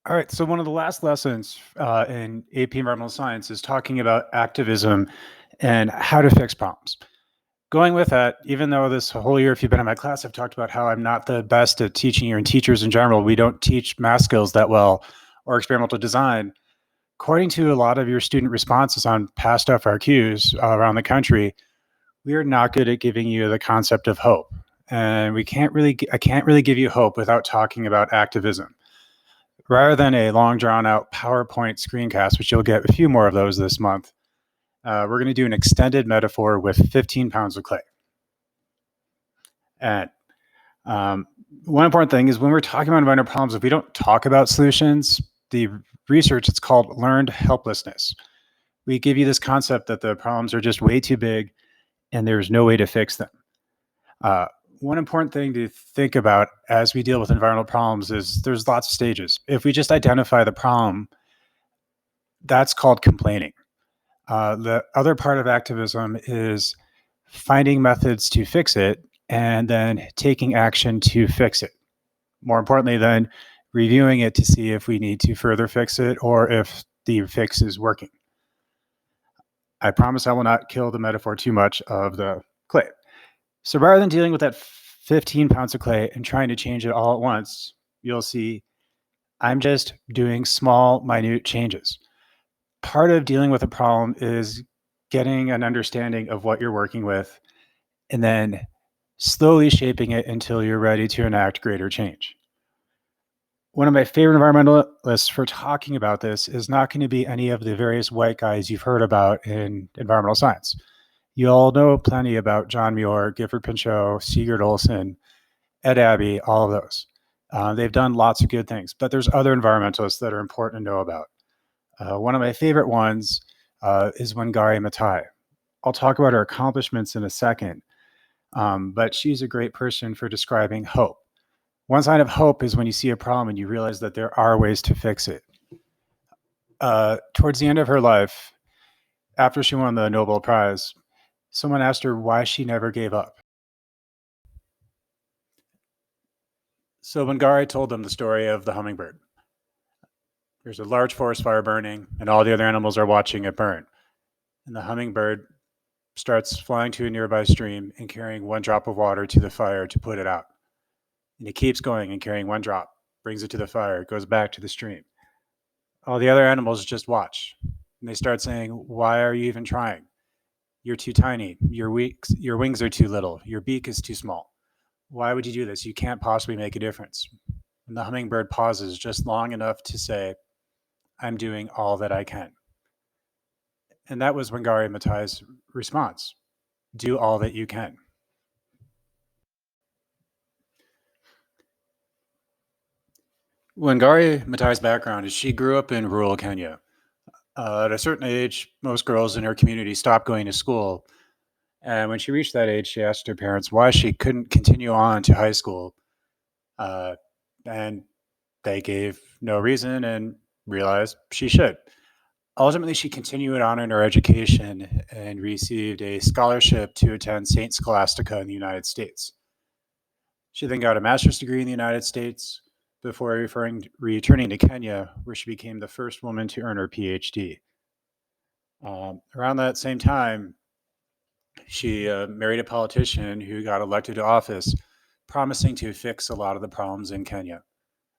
All right. So one of the last lessons in AP Environmental Science is talking about activism and how to fix problems. Going with that, even though this whole year, if you've been in my class, I've talked about how I'm not the best at teaching you and teachers in general. We don't teach math skills that well or experimental design. According to a lot of your student responses on past FRQs around the country, we are not good at giving you the concept of hope. And I can't really give you hope without talking about activism. Rather than a long drawn out PowerPoint screencast, which you'll get a few more of those this month, we're going to do an extended metaphor with 15 pounds of clay. And one important thing is when we're talking about environmental problems, if we don't talk about solutions, the research, it's called learned helplessness. We give you this concept that the problems are just way too big and there's no way to fix them. One important thing to think about as we deal with environmental problems is there's lots of stages. If we just identify the problem, that's called complaining. The other part of activism is finding methods to fix it and then taking action to fix it. More importantly, then reviewing it to see if we need to further fix it or if the fix is working. I promise I will not kill the metaphor too much of the clay. So rather than dealing with that 15 pounds of clay and trying to change it all at once, you'll see I'm just doing small, minute changes. Part of dealing with a problem is getting an understanding of what you're working with and then slowly shaping it until you're ready to enact greater change. One of my favorite environmentalists for talking about this is not going to be any of the various white guys you've heard about in environmental science. You all know plenty about John Muir, Gifford Pinchot, Sigurd Olson, Ed Abbey, all of those. They've done lots of good things, but there's other environmentalists that are important to know about. One of my favorite ones is Wangari Maathai. I'll talk about her accomplishments in a second, but she's a great person for describing hope. One sign of hope is when you see a problem and you realize that there are ways to fix it. Towards the end of her life, after she won the Nobel Prize, someone asked her why she never gave up. So Wangari told them the story of the hummingbird. There's a large forest fire burning, and all the other animals are watching it burn. And the hummingbird starts flying to a nearby stream and carrying one drop of water to the fire to put it out. And it keeps going and carrying one drop, brings it to the fire, goes back to the stream. All the other animals just watch. And they start saying, why are you even trying? You're too tiny. Your wings are too little. Your beak is too small. Why would you do this? You can't possibly make a difference. And the hummingbird pauses just long enough to say, I'm doing all that I can. And that was Wangari Maathai's response. Do all that you can. Wangari Maathai's background is she grew up in rural Kenya. At a certain age, most girls in her community stopped going to school. And when she reached that age, she asked her parents why she couldn't continue on to high school. And they gave no reason and realized she should. Ultimately, she continued on in her education and received a scholarship to attend St. Scholastica in the United States. She then got a master's degree in the United States before returning to Kenya, where she became the first woman to earn her PhD. Around that same time, she married a politician who got elected to office, promising to fix a lot of the problems in Kenya.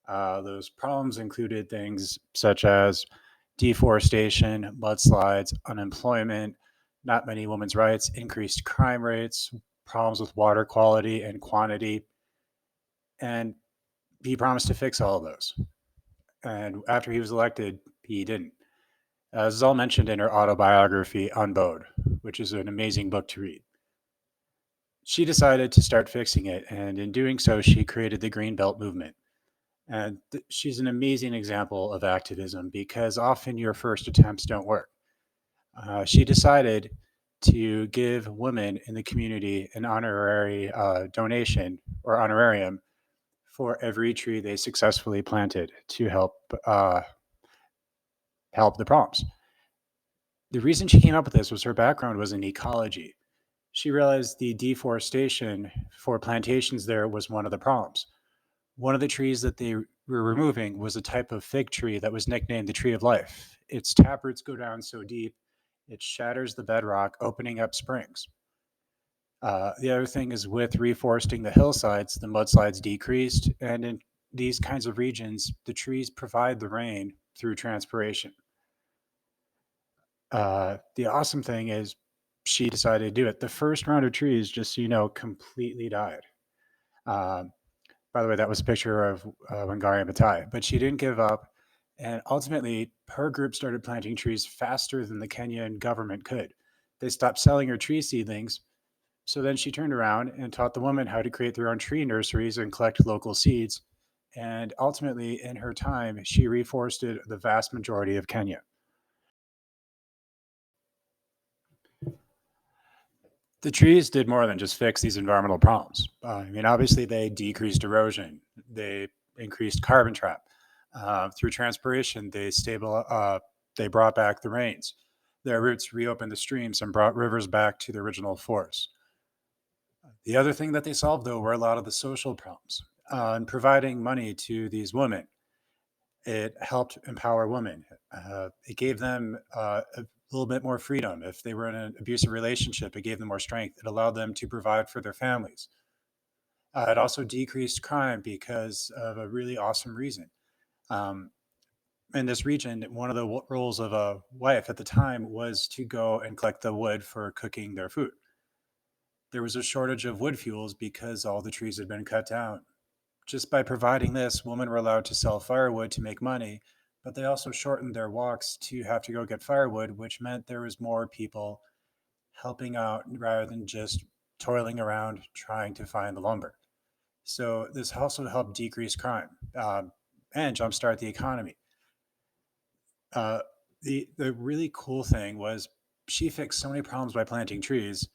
Those problems included things such as deforestation, mudslides, unemployment, not many women's rights, increased crime rates, problems with water quality and quantity. And he promised to fix all of those. And after he was elected, he didn't. This is all mentioned in her autobiography, Unbowed, which is an amazing book to read. She decided to start fixing it, and in doing so, she created the Green Belt movement. And she's an amazing example of activism because often your first attempts don't work. She decided to give women in the community an honorary donation or honorarium for every tree they successfully planted to help the problems. The reason she came up with this was her background was in ecology. She realized the deforestation for plantations there was one of the problems. One of the trees that they we're removing was a type of fig tree that was nicknamed the tree of life. Its taproots go down so deep, it shatters the bedrock, opening up springs. The other thing is with reforesting the hillsides, the mudslides decreased, and in these kinds of regions, the trees provide the rain through transpiration. The awesome thing is she decided to do it. The first round of trees, just so you know, completely died. Um, by the way, that was a picture of Wangari Maathai, but she didn't give up. And ultimately, her group started planting trees faster than the Kenyan government could. They stopped selling her tree seedlings. So then she turned around and taught the women how to create their own tree nurseries and collect local seeds. And ultimately, in her time, she reforested the vast majority of Kenya. The trees did more than just fix these environmental problems. I mean, obviously, they decreased erosion, they increased carbon trap. Through transpiration, they brought back the rains. Their roots reopened the streams and brought rivers back to the original force. The other thing that they solved, though, were a lot of the social problems. And providing money to these women, it helped empower women. It gave them a little bit more freedom. If they were in an abusive relationship, it gave them more strength. It allowed them to provide for their families. It also decreased crime because of a really awesome reason. Um, in this region, one of the roles of a wife at the time was to go and collect the wood for cooking their food. There was a shortage of wood fuels because all the trees had been cut down. Just by providing this, women were allowed to sell firewood to make money, but they also shortened their walks to have to go get firewood, which meant there was more people helping out rather than just toiling around trying to find the lumber. So this also helped decrease crime and jumpstart the economy. Uh, the really cool thing was she fixed so many problems by planting trees.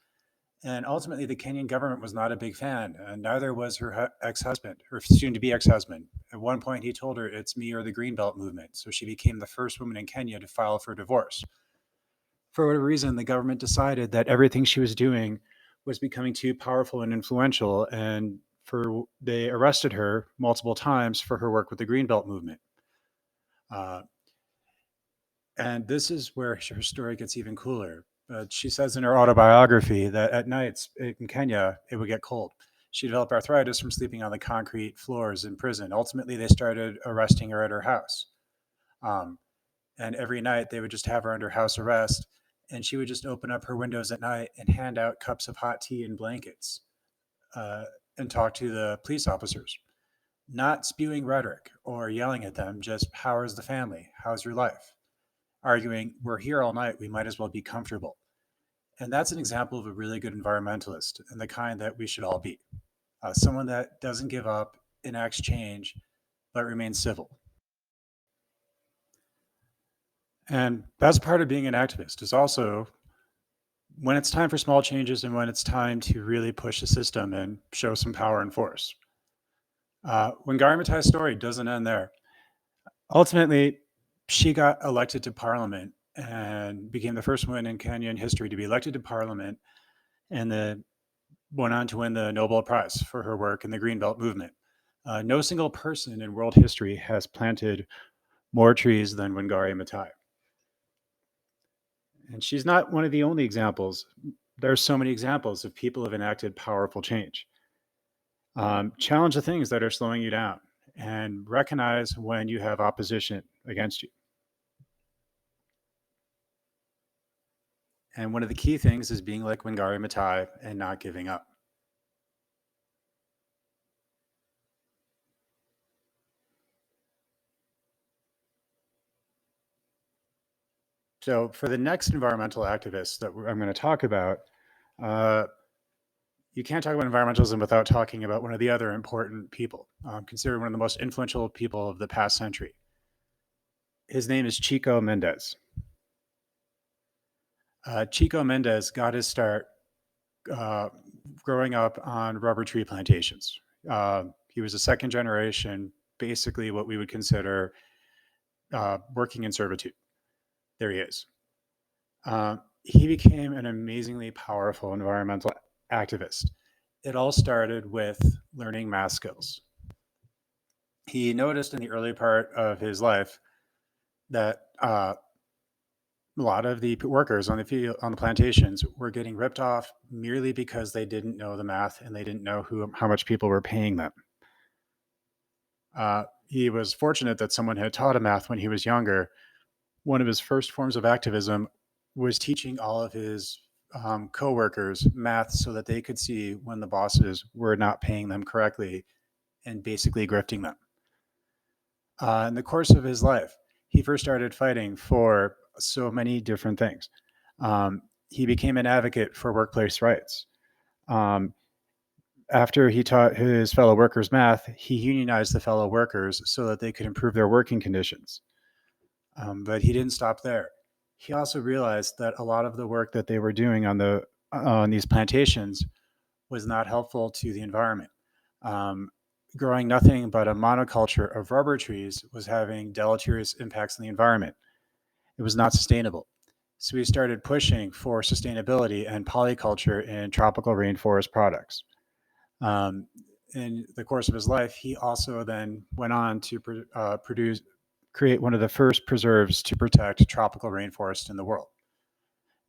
And ultimately, the Kenyan government was not a big fan, and neither was her ex husband, or soon to be ex husband. At one point, he told her, "It's me or the Greenbelt movement." So she became the first woman in Kenya to file for divorce. For whatever reason, the government decided that everything she was doing was becoming too powerful and influential, and they arrested her multiple times for her work with the Greenbelt movement. Uh, and this is where her story gets even cooler. She says in her autobiography that at nights in Kenya, it would get cold. She developed arthritis from sleeping on the concrete floors in prison. Ultimately, they started arresting her at her house. Um, and every night, they would just have her under house arrest. And she would just open up her windows at night and hand out cups of hot tea and blankets uh, and talk to the police officers, not spewing rhetoric or yelling at them, just how's the family? How's your life? Arguing, we're here all night, we might as well be comfortable. And that's an example of a really good environmentalist and the kind that we should all be. Someone that doesn't give up, enacts change, but remains civil. And that's part of being an activist is also when it's time for small changes and when it's time to really push the system and show some power and force. When Gary Matai's story doesn't end there. Ultimately, she got elected to parliament and became the first woman in Kenyan history to be elected to parliament and went on to win the Nobel Prize for her work in the Greenbelt movement. No single person in world history has planted more trees than Wangari Maathai. And she's not one of the only examples. There are so many examples of people who have enacted powerful change. Challenge the things that are slowing you down and recognize when you have opposition against you. And one of the key things is being like Wangari Maathai and not giving up. So for the next environmental activists that I'm going to talk about, uh, you can't talk about environmentalism without talking about one of the other important people, considered one of the most influential people of the past century. His name is Chico Mendes. Chico Mendes got his start uh, growing up on rubber tree plantations. He was a second generation, basically what we would consider working in servitude. There he is. He became an amazingly powerful environmental activist. It all started with learning math skills. He noticed in the early part of his life that a lot of the workers on the field, on the plantations, were getting ripped off merely because they didn't know the math and they didn't know how much people were paying them. He was fortunate that someone had taught him math when he was younger. One of his first forms of activism was teaching all of his coworkers math so that they could see when the bosses were not paying them correctly and basically grifting them. In the course of his life, he first started fighting for so many different things. He became an advocate for workplace rights. Um, After he taught his fellow workers math, he unionized the fellow workers so that they could improve their working conditions. But he didn't stop there. He also realized that a lot of the work that they were doing on these plantations was not helpful to the environment. Um, Growing nothing but a monoculture of rubber trees was having deleterious impacts on the environment. It was not sustainable. So we started pushing for sustainability and polyculture in tropical rainforest products. Um, in the course of his life, he also then went on to create one of the first preserves to protect tropical rainforests in the world.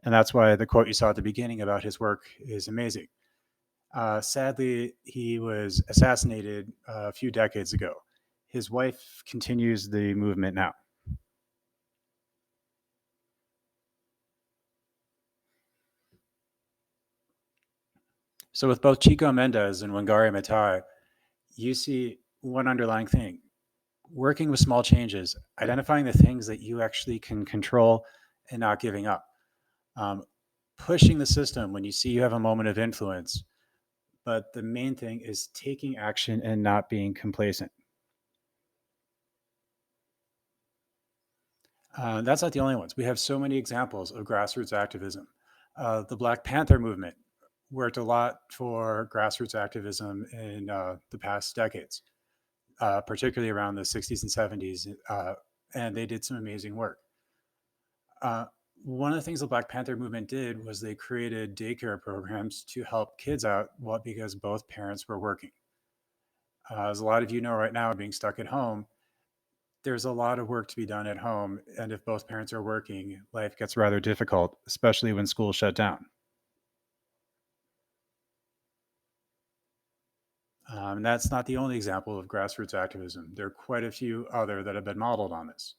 And that's why the quote you saw at the beginning about his work is amazing. Sadly, he was assassinated a few decades ago. His wife continues the movement now. So, with both Chico Mendes and Wangari Maathai, you see one underlying thing: working with small changes, identifying the things that you actually can control, and not giving up. Um, Pushing the system when you see you have a moment of influence. But the main thing is taking action and not being complacent. That's not the only ones. We have so many examples of grassroots activism. The Black Panther movement worked a lot for grassroots activism in the past decades, particularly around the 60s and 70s, and they did some amazing work. Uh, One of the things the Black Panther movement did was they created daycare programs to help kids out, what because both parents were working. As a lot of you know right now, being stuck at home, there's a lot of work to be done at home. And if both parents are working, life gets rather difficult, especially when schools shut down. And that's not the only example of grassroots activism. There are quite a few other that have been modeled on this.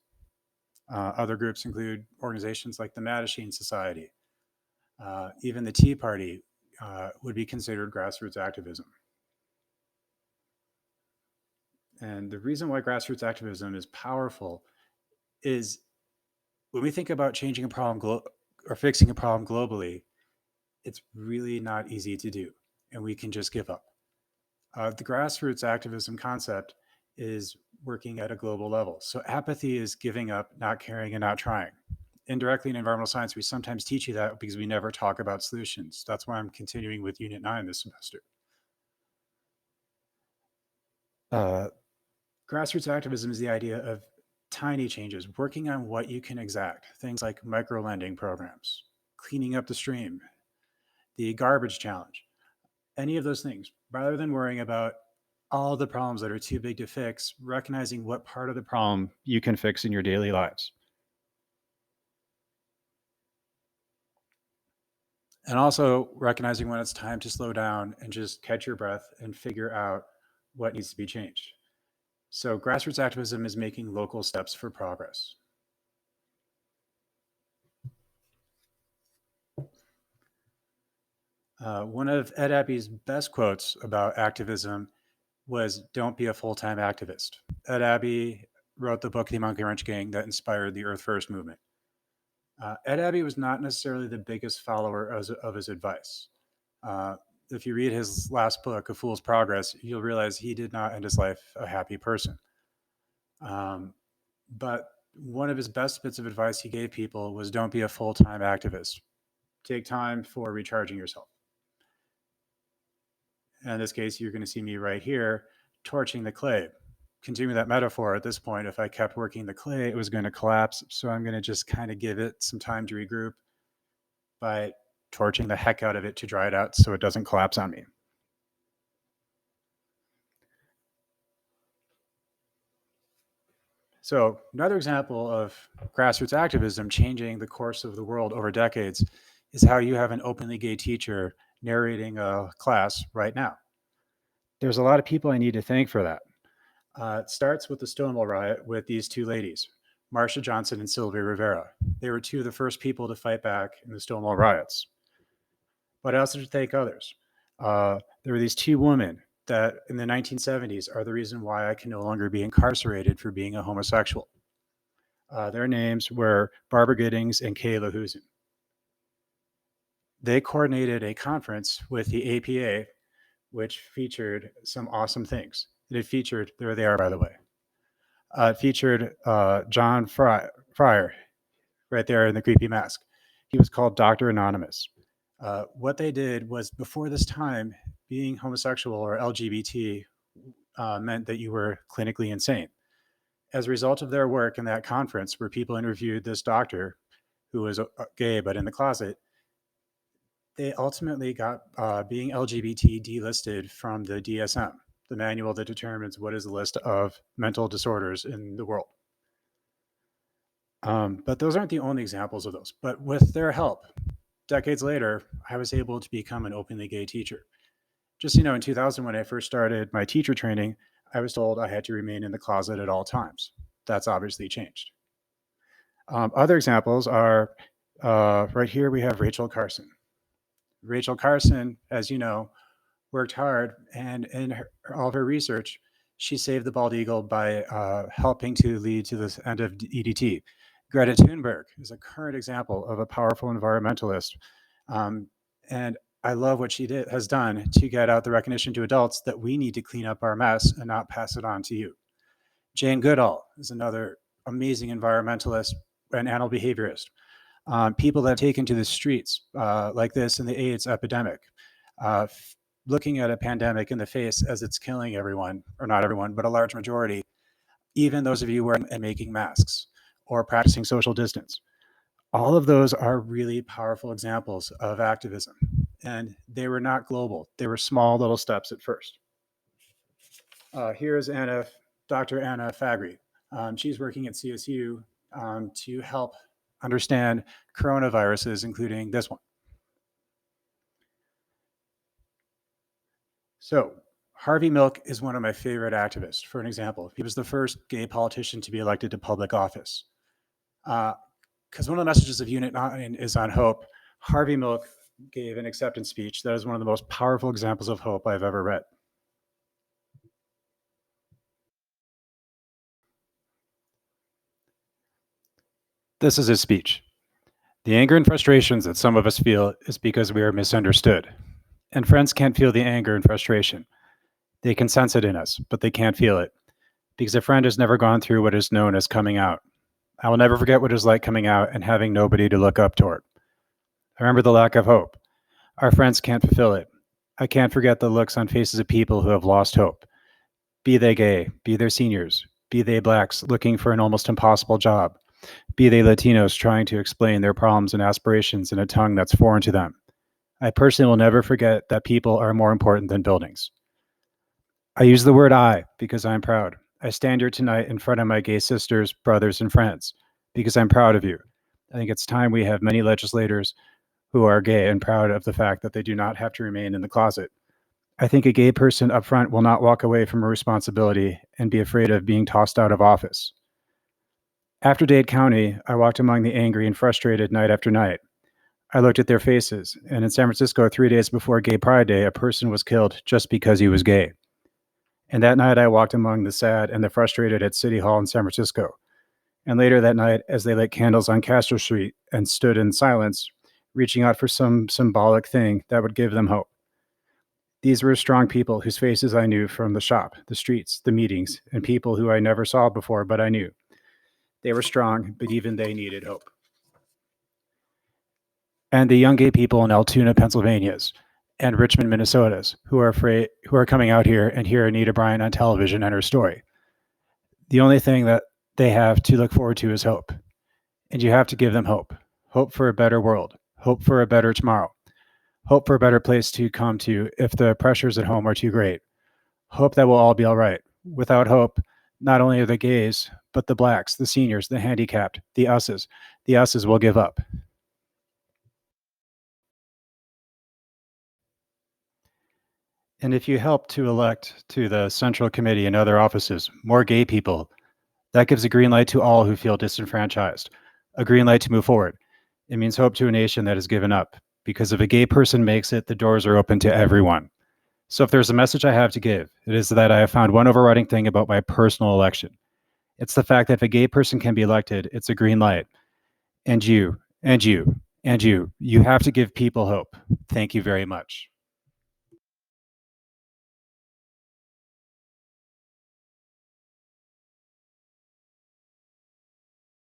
Other groups include organizations like the Mattachine Society. Even the Tea Party would be considered grassroots activism. And the reason why grassroots activism is powerful is when we think about changing a problem or fixing a problem globally, it's really not easy to do, and we can just give up. The grassroots activism concept is working at a global level. So apathy is giving up, not caring, and not trying. Indirectly in environmental science, we sometimes teach you that because we never talk about solutions. That's why I'm continuing with Unit 9 this semester. Uh, Grassroots activism is the idea of tiny changes, working on what you can exact. Things like micro lending programs, cleaning up the stream, the garbage challenge, any of those things, rather than worrying about all the problems that are too big to fix, recognizing what part of the problem you can fix in your daily lives. And also recognizing when it's time to slow down and just catch your breath and figure out what needs to be changed. So, grassroots activism is making local steps for progress. One of Ed Abbey's best quotes about activism was "Don't be a full-time activist." Ed Abbey wrote the book The Monkey Wrench Gang that inspired the Earth First movement. Ed Abbey was not necessarily the biggest follower of his advice. Uh, if you read his last book, A Fool's Progress, you'll realize he did not end his life a happy person. Um, but one of his best bits of advice he gave people was don't be a full-time activist. Take time for recharging yourself. In this case, you're going to see me right here torching the clay. Continuing that metaphor, at this point, if I kept working the clay, it was going to collapse. So I'm going to just kind of give it some time to regroup by torching the heck out of it to dry it out so it doesn't collapse on me. So, another example of grassroots activism changing the course of the world over decades is how you have an openly gay teacher narrating a class right now. There's a lot of people I need to thank for that. It starts with the Stonewall riot with these two ladies, Marsha Johnson and Sylvia Rivera. They were two of the first people to fight back in the Stonewall riots. But I also should thank others. There were these two women that in the 1970s are the reason why I can no longer be incarcerated for being a homosexual. Their names were Barbara Giddings and Kayla Husen. They coordinated a conference with the APA, which featured some awesome things. It featured, there they are, by the way. It featured John Fryer, right there in the creepy mask. He was called Dr. Anonymous. What they did was, before this time, being homosexual or LGBT meant that you were clinically insane. As a result of their work in that conference, where people interviewed this doctor who was gay but in the closet, they ultimately got being LGBT delisted from the DSM, the manual that determines what is the list of mental disorders in the world. But those aren't the only examples of those. But with their help, decades later, I was able to become an openly gay teacher. Just, in 2000, when I first started my teacher training, I was told I had to remain in the closet at all times. That's obviously changed. Other examples are right here we have Rachel Carson. Rachel Carson, as you know, worked hard, and in all of her research, she saved the bald eagle by helping to lead to this end of EDT. Greta Thunberg is a current example of a powerful environmentalist. And I love what she has done to get out the recognition to adults that we need to clean up our mess and not pass it on to you. Jane Goodall is another amazing environmentalist and animal behaviorist. People that have taken to the streets like this in the AIDS epidemic, looking at a pandemic in the face as it's killing everyone, or not everyone, but a large majority, even those of you wearing and making masks or practicing social distance. All of those are really powerful examples of activism. And they were not global. They were small little steps at first. Here's Dr. Anna Fagri. She's working at CSU to help understand coronaviruses, including this one. So Harvey Milk is one of my favorite activists. For an example, he was the first gay politician to be elected to public office. Because one of the messages of Unit 9 is on hope. Harvey Milk gave an acceptance speech that is one of the most powerful examples of hope I've ever read. This is his speech. The anger and frustrations that some of us feel is because we are misunderstood. And friends can't feel the anger and frustration. They can sense it in us, but they can't feel it. Because a friend has never gone through what is known as coming out. I will never forget what it was like coming out and having nobody to look up toward. I remember the lack of hope. Our friends can't fulfill it. I can't forget the looks on faces of people who have lost hope. Be they gay, be they seniors, be they blacks looking for an almost impossible job, be they Latinos trying to explain their problems and aspirations in a tongue that's foreign to them. I personally will never forget that people are more important than buildings. I use the word I because I'm proud. I stand here tonight in front of my gay sisters, brothers, and friends because I'm proud of you. I think it's time we have many legislators who are gay and proud of the fact that they do not have to remain in the closet. I think a gay person up front will not walk away from a responsibility and be afraid of being tossed out of office. After Dade County, I walked among the angry and frustrated night after night. I looked at their faces, and in San Francisco, 3 days before Gay Pride Day, a person was killed just because he was gay. And that night, I walked among the sad and the frustrated at City Hall in San Francisco. And later that night, as they lit candles on Castro Street and stood in silence, reaching out for some symbolic thing that would give them hope. These were strong people whose faces I knew from the shop, the streets, the meetings, and people who I never saw before, but I knew. They were strong, but even they needed hope. And the young gay people in Altoona, Pennsylvania's, and Richmond, Minnesota's, who are coming out here and hear Anita Bryant on television and her story. The only thing that they have to look forward to is hope. And you have to give them hope. Hope for a better world. Hope for a better tomorrow. Hope for a better place to come to if the pressures at home are too great. Hope that we'll all be all right. Without hope, Not only are the gays, but the blacks, the seniors, the handicapped, the us's. The us's will give up. And if you help to elect to the Central Committee and other offices more gay people, that gives a green light to all who feel disenfranchised, a green light to move forward. It means hope to a nation that has given up, because if a gay person makes it, the doors are open to everyone. So if there's a message I have to give, it is that I have found one overriding thing about my personal election. It's the fact that if a gay person can be elected, it's a green light. And you, and you, and you have to give people hope. Thank you very much.